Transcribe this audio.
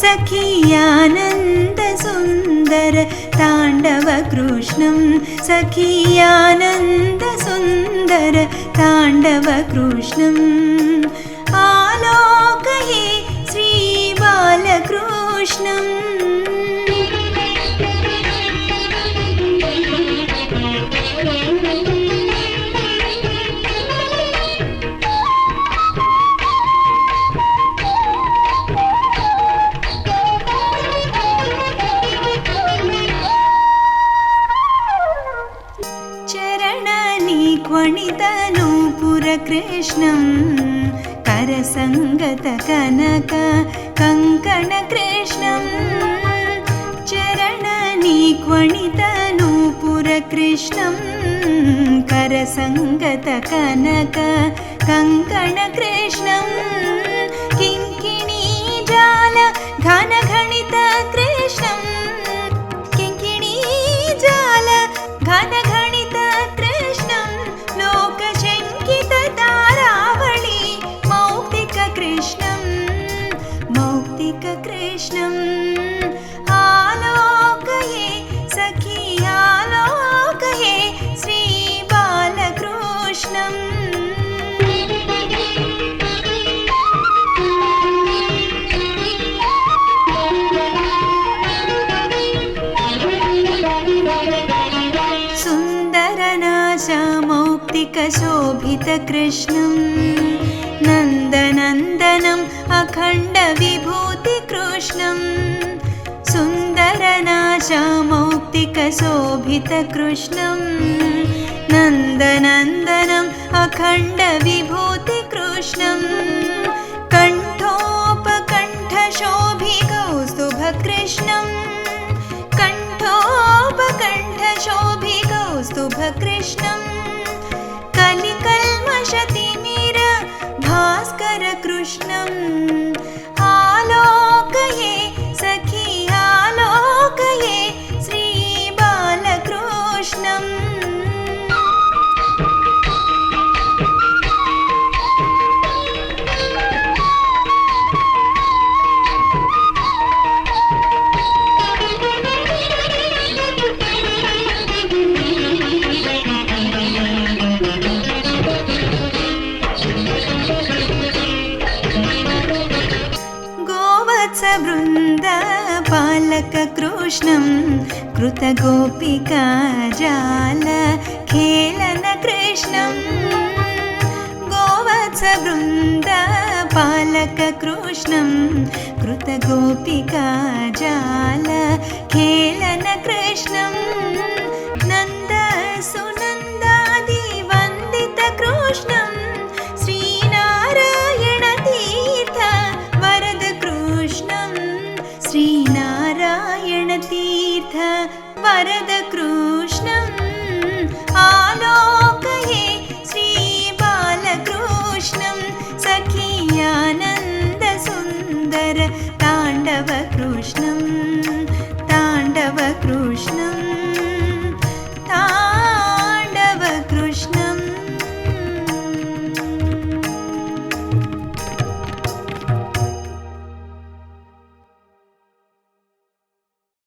सखीयानन्दसुन्दर ताण्डवकृष्णं सखीयानन्दसुन्दर ताण्डवकृष्णम् आलोकये श्रीबालकृष्णम् चरणनिक्वणितनूपुरकृष्णं करसङ्गतकनक कङ्कणकृष्णं चरणनिक्वणितनूपुरकृष्णं करसङ्गतकनक कङ्कणकृष्णं किङ्किणीजाल घनघणितकृष्णं किङ्किणीजाल घनघणितकृष्णं लोकशङ्किततारावळि मौक्तिककृष्णम् आलोकये सखी आलोकये श्रीबालकृष्णम् सुन्दरनाशमौक्तिकशोभितकृष्णं नन्दनन्दनम् अखण्डविभूतिकृष्णं सुन्दरनाशमौक्तिकशोभितकृष्णं नन्दनन्दनम् अखण्डविभूतिकृष्णं कण्ठोपकण्ठशोभिकौस्तुभकृष्णं कण्ठोपकण्ठशोभिकौस्तुभकृष्णं कलिकल्मषतिमिर भास्करकृष्णम् आलोकये सखी आलोकये श्रीबालकृष्णम् वृन्दपालककृष्णं कृतगोपिकाजाल खेलनकृष्णं गोवत्सवृन्दपालककृष्णं कृतगोपिकाजाल खेलनकृष्णं नन्दसुन